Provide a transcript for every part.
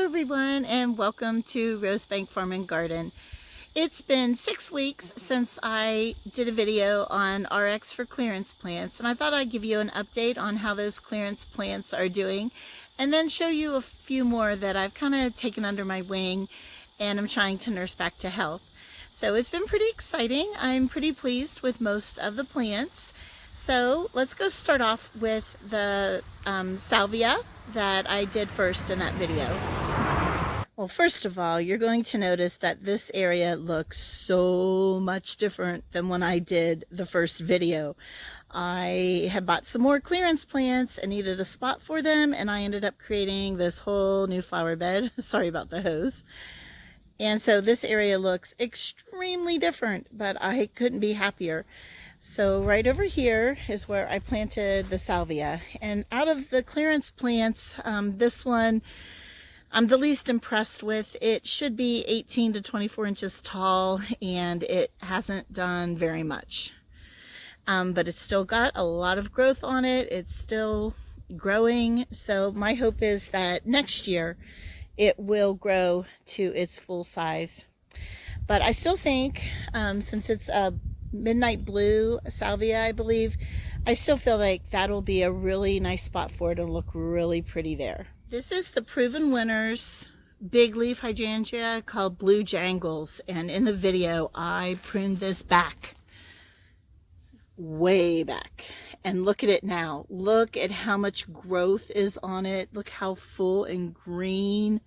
everyone, and welcome to Rosebank Farm and Garden. It's been 6 weeks since I did a video on RX for clearance plants, and I thought I'd give you an update on how those clearance plants are doing and then show you a few more that I've kind of taken under my wing and I'm trying to nurse back to health. So it's been pretty exciting. I'm pretty pleased with most of the plants. So let's go start off with the salvia that I did first in that video. Well, first of all, you're going to notice that this area looks so much different than when I did the first video. I had bought some more clearance plants and needed a spot for them, and I ended up creating this whole new flower bed. Sorry about the hose. And so this area looks extremely different, but I couldn't be happier. So right over here is where I planted the salvia, and out of the clearance plants, this one I'm the least impressed with. It should be 18 to 24 inches tall, and it hasn't done very much. But it's still got a lot of growth on it. It's still growing. So my hope is that next year it will grow to its full size. But I still think, since it's a midnight blue salvia, I believe, I still feel like that'll be a really nice spot for it and look really pretty there. This is the Proven Winners big leaf hydrangea called Blue Jangles, and in the video I pruned this back, way back, and look at it now. Look at how much growth is on it. Look how full and green.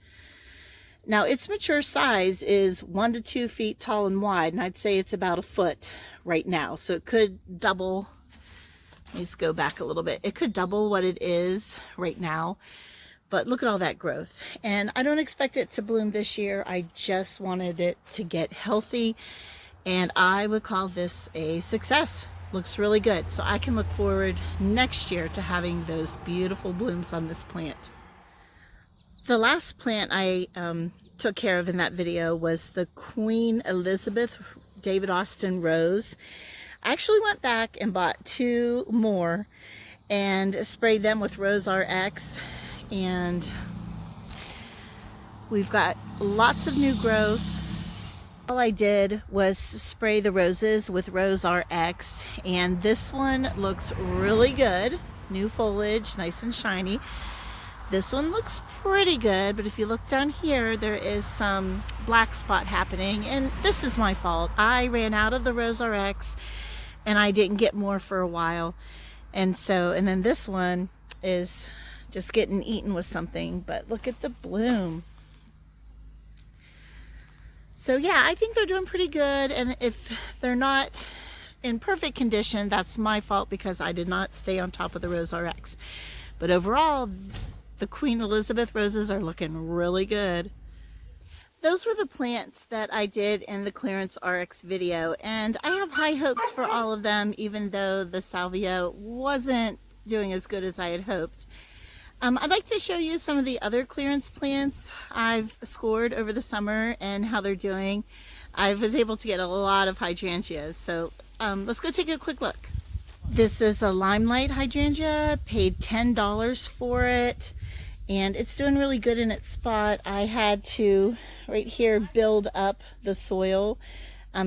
Now its mature size is 1 to 2 feet tall and wide, and I'd say it's about a foot right now. So it could double. Let me just go back a little bit. It could double what it is right now. But look at all that growth. And I don't expect it to bloom this year. I just wanted it to get healthy, and I would call this a success. Looks really good. So I can look forward next year to having those beautiful blooms on this plant. The last plant I took care of in that video was the Queen Elizabeth David Austin Rose. I actually went back and bought 2 more and sprayed them with Rose RX, and we've got lots of new growth. All I did was spray the roses with Rose RX, and this one looks really good. New foliage, nice and shiny. This one looks pretty good, but if you look down here, there is some black spot happening, and this is my fault. I ran out of the Rose RX and I didn't get more for a while. And then this one is just getting eaten with something, but look at the bloom. So yeah, I think they're doing pretty good, and if they're not in perfect condition, that's my fault because I did not stay on top of the Rose RX. But overall, the Queen Elizabeth roses are looking really good. Those were the plants that I did in the clearance RX video, and I have high hopes for all of them, even though the salvia wasn't doing as good as I had hoped. I'd like to show you some of the other clearance plants I've scored over the summer and how they're doing. I was able to get a lot of hydrangeas, so let's go take a quick look. This is a limelight hydrangea, paid $10 for it, and it's doing really good in its spot. I had to, right here, build up the soil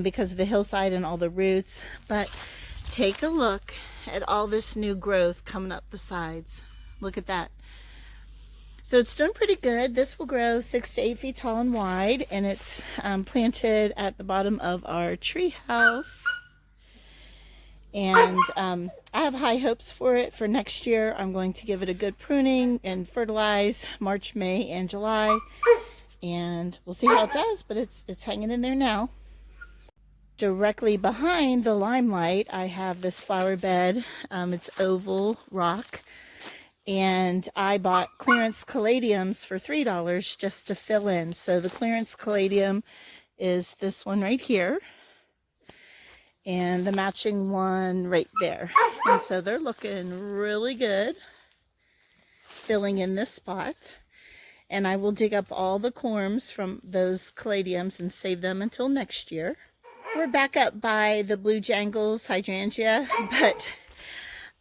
because of the hillside and all the roots, but take a look at all this new growth coming up the sides. Look at that. So it's doing pretty good. This will grow 6 to 8 feet tall and wide, and it's planted at the bottom of our tree house. And I have high hopes for it for next year. I'm going to give it a good pruning and fertilize March, May, and July, and we'll see how it does, but it's hanging in there now. Directly behind the limelight, I have this flower bed. It's oval rock, and I bought clearance caladiums for $3 just to fill in. So the clearance caladium is this one right here, and the matching one right there. And so they're looking really good, filling in this spot. And I will dig up all the corms from those caladiums and save them until next year. We're back up by the Blue Jangles hydrangea, but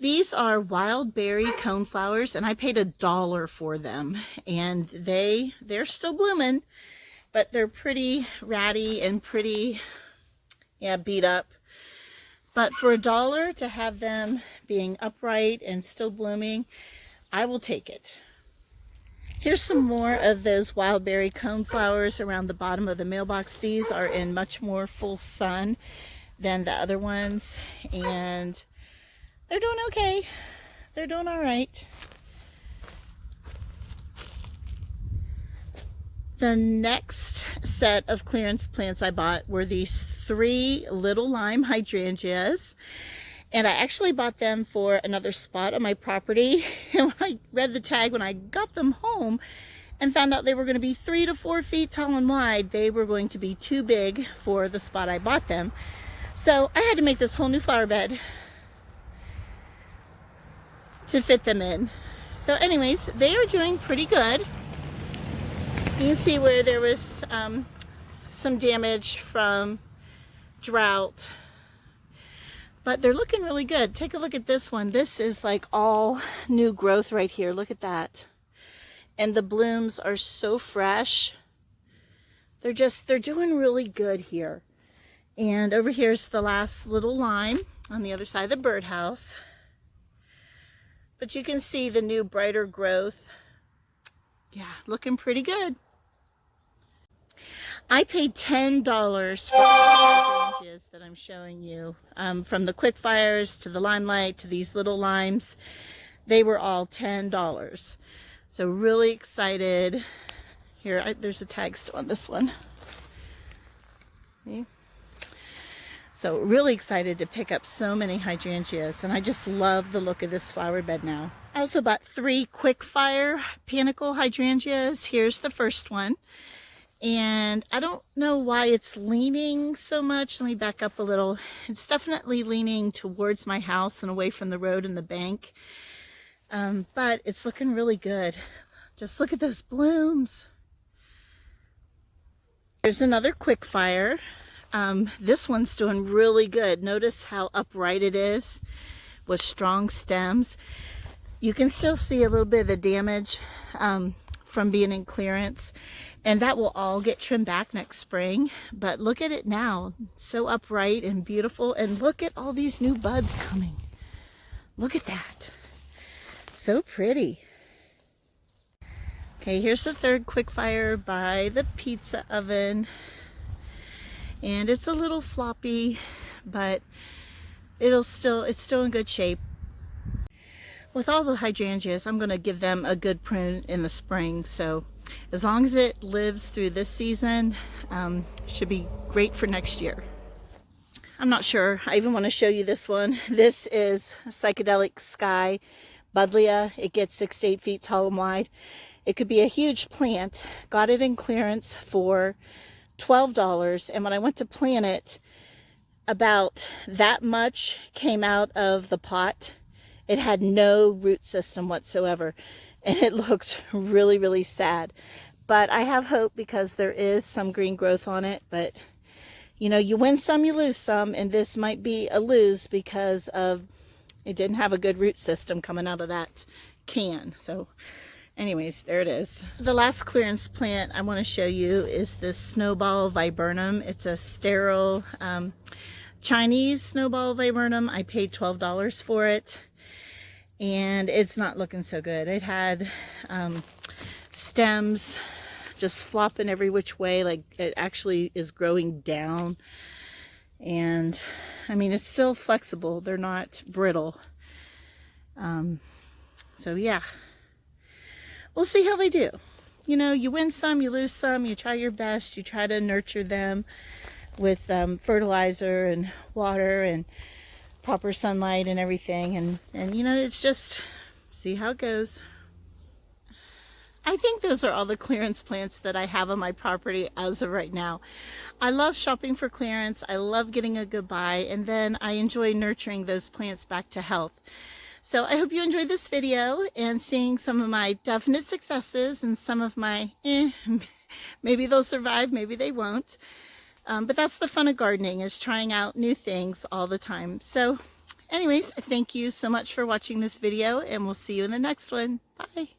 These are wild berry coneflowers, and I paid $1 for them, and they're still blooming, but they're pretty ratty and pretty, yeah, beat up. But for $1 to have them being upright and still blooming, I will take it. Here's some more of those wild berry coneflowers around the bottom of the mailbox. These are in much more full sun than the other ones, and they're doing okay. They're doing all right. The next set of clearance plants I bought were these 3 little lime hydrangeas. And I actually bought them for another spot on my property. And when I read the tag, when I got them home and found out they were going to be 3 to 4 feet tall and wide, they were going to be too big for the spot I bought them. So I had to make this whole new flower bed to fit them in. So anyways, they are doing pretty good. You can see where there was some damage from drought, but they're looking really good. Take a look at this one. This is like all new growth right here. Look at that. And the blooms are so fresh. They're doing really good here. And over here's the last little lime on the other side of the birdhouse. But you can see the new brighter growth. Yeah, looking pretty good. I paid $10 for all the hydrangeas that I'm showing you. From the quick fires to the limelight to these little limes, they were all $10. So really excited. Here, there's a tag still on this one. See? So really excited to pick up so many hydrangeas, and I just love the look of this flower bed now. I also bought 3 quick fire panicle hydrangeas. Here's the first one. And I don't know why it's leaning so much. Let me back up a little. It's definitely leaning towards my house and away from the road and the bank. But it's looking really good. Just look at those blooms. Here's another quick fire. This one's doing really good. Notice how upright it is with strong stems. You can still see a little bit of the damage from being in clearance, and that will all get trimmed back next spring. But look at it now, so upright and beautiful, and look at all these new buds coming. Look at that, so pretty. Okay, here's the third quick fire by the pizza oven, and it's a little floppy, but it's still in good shape. With all the hydrangeas, I'm going to give them a good prune in the spring, so as long as it lives through this season, should be great for next year. I'm not sure. I even want to show you this one. This is Psychedelic Sky Buddleia. It gets 6 to 8 feet tall and wide. It could be a huge plant. Got it in clearance for $12, and when I went to plant it, about that much came out of the pot. It had no root system whatsoever, and it looks really, really sad. But I have hope because there is some green growth on it. But, you know, you win some, you lose some, and this might be a lose because of it didn't have a good root system coming out of that can. So anyways, there it is. The last clearance plant I want to show you is this snowball viburnum. It's a sterile Chinese snowball viburnum. I paid $12 for it. And it's not looking so good. It had stems just flopping every which way, like it actually is growing down. And I mean, it's still flexible. They're not brittle. So yeah, we'll see how they do. You know, you win some, you lose some, you try your best, you try to nurture them with fertilizer and water and proper sunlight and everything, and you know, it's just see how it goes. I think those are all the clearance plants that I have on my property as of right now. I love shopping for clearance. I love getting a good buy, and then I enjoy nurturing those plants back to health. So I hope you enjoyed this video and seeing some of my definite successes and some of my maybe they'll survive, maybe they won't. But that's the fun of gardening, is trying out new things all the time. So Anyways, thank you so much for watching this video, and we'll see you in the next one. Bye.